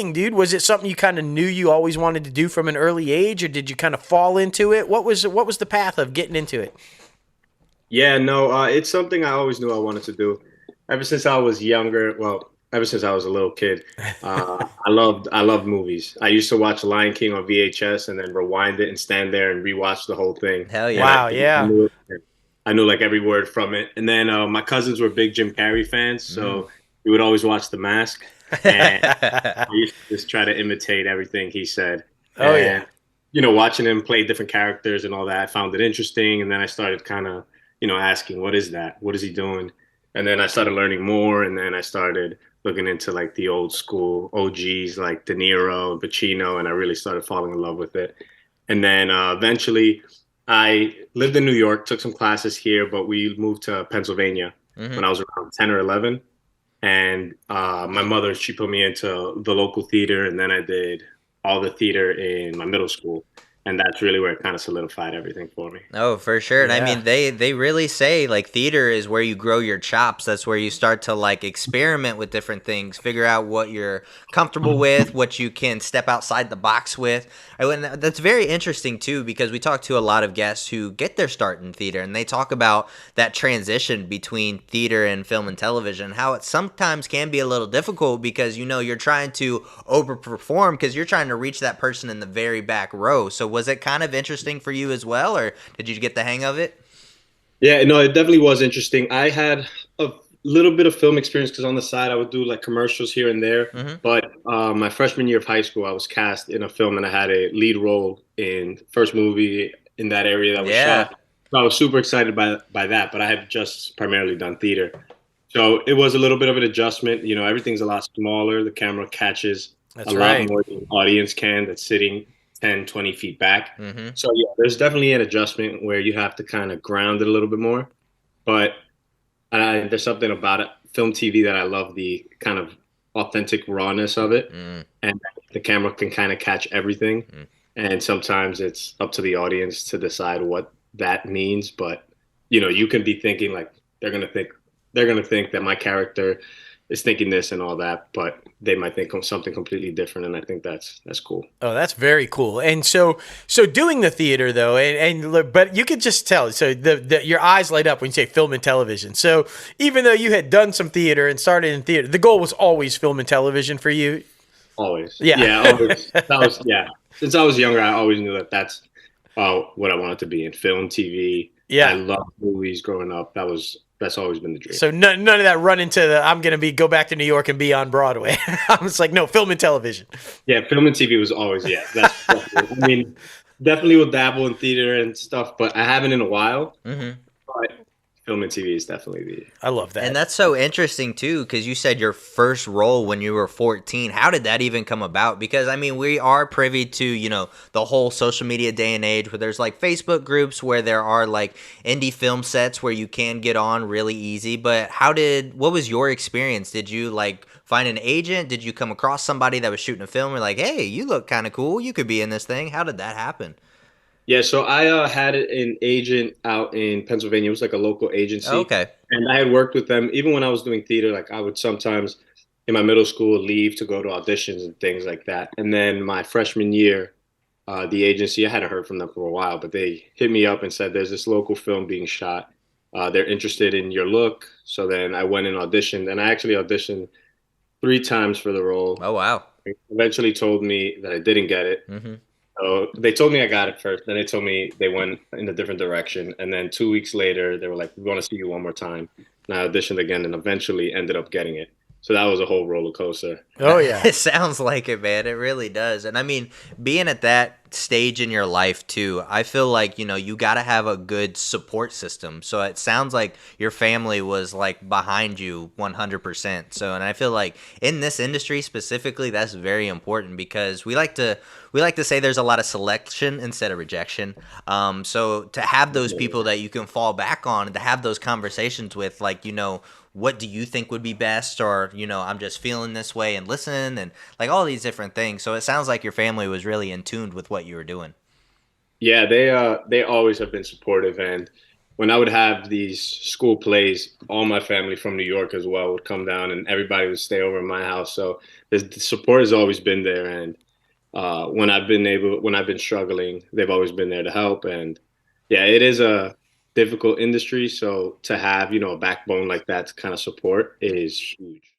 acting, dude? Was it something you kind of knew you always wanted to do from an early age, or did you kind of fall into it? What was the path of getting into it? Yeah, no, it's something I always knew I wanted to do. Ever since I was younger, well, ever since I was a little kid, I loved movies. I used to watch Lion King on VHS and then rewind it and stand there and rewatch the whole thing. Hell And yeah. Wow, yeah. I knew like every word from it. And then my cousins were big Jim Carrey fans, Mm. so we would always watch The Mask, and I used to just try to imitate everything he said. Oh yeah. And watching him play different characters and all that, I found it interesting. And then I started kind of, asking, what is that? What is he doing? And then I started learning more. And then I started looking into like the old school OGs like De Niro and Pacino, and I really started falling in love with it. And then eventually, I lived in New York, took some classes here, but we moved to Pennsylvania Hmm. when I was around 10 or 11. And my mother, she put me into the local theater, and then I did all the theater in my middle school. And that's really where it kind of solidified everything for me. Oh, for sure. And I Yeah. mean, they really say like theater is where you grow your chops. That's where you start to like experiment with different things, figure out what you're comfortable with, what you can step outside the box with. That's very interesting too, because we talk to a lot of guests who get their start in theater, and they talk about that transition between theater and film and television, how it sometimes can be a little difficult because you're trying to overperform because you're trying to reach that person in the very back row. So was it kind of interesting for you as well, or did you get the hang of it? Yeah, no, it definitely was interesting. I had a little bit of film experience because on the side I would do like commercials here and there. Hmm. But my freshman year of high school, I was cast in a film and I had a lead role in the first movie in that area that was Yeah, shot. So I was super excited by that, but I had just primarily done theater. So it was a little bit of an adjustment. Everything's a lot smaller. The camera catches a That's lot right. more than the audience can that's sitting 10, 20 feet back. hmm, So yeah, there's definitely an adjustment where you have to kind of ground it a little bit more. But there's something about it, film TV, that I love the kind of authentic rawness of it, mm, and the camera can kind of catch everything. mm. And sometimes it's up to the audience to decide what that means. But you can be thinking like they're gonna think they're gonna think that my character is thinking this and all that, but they might think of something completely different, and I think that's cool. Oh, that's very cool. And so doing the theater though, but you could just tell. So your eyes light up when you say film and television. So even though you had done some theater and started in theater, the goal was always film and television for you. Always, Yeah. yeah, always. That was yeah. Since I was younger, I always knew that that's what I wanted to be in film, TV. I Yeah. loved movies growing up. That's always been the dream. So none of that run into the I'm gonna go back to New York and be on Broadway. I was like, no, film and television. Yeah, film and TV was always That's definitely, I mean, definitely will dabble in theater and stuff, but I haven't in a while. Hmm. But film and TV is definitely the I love And that. that's so interesting too, because you said your first role when you were 14. How did that even come about? Because I mean, we are privy to, the whole social media day and age where there's like Facebook groups where there are like indie film sets where you can get on really easy. But what was your experience? Did you like find an agent? Did you come across somebody that was shooting a film? Or like, hey, you look kind of cool. You could be in this thing. How did that happen? Yeah, so I had an agent out in Pennsylvania. It was like a local agency, Okay. and I had worked with them even when I was doing theater. Like I would sometimes in my middle school leave to go to auditions and things like that. And then my freshman year, the agency, I hadn't heard from them for a while, but they hit me up and said, "There's this local film being shot. They're interested in your look." So then I went and auditioned, and I actually auditioned 3 times for the role. Oh, wow. They eventually told me that I didn't get it. Hmm. So they told me I got it first. Then they told me they went in a different direction. And then 2 weeks later, they were like, "We want to see you one more time." And I auditioned again and eventually ended up getting it. So that was a whole roller coaster. Oh yeah. It sounds like it, man. It really does. And I mean, being at that stage in your life too, I feel like, you got to have a good support system. So it sounds like your family was like behind you 100%. So, and I feel like in this industry specifically, that's very important because we like to say there's a lot of selection instead of rejection. So to have those people that you can fall back on and to have those conversations with, like, what do you think would be best, or I'm just feeling this way, and listen, and like all these different things. So it sounds like your family was really in tune with what you were doing. Yeah, they always have been supportive, and when I would have these school plays, all my family from New York as well would come down, and everybody would stay over at my house. So the support has always been there, and when I've been struggling, they've always been there to help. And yeah, it is a difficult industry, so to have a backbone like that to kind of support is huge.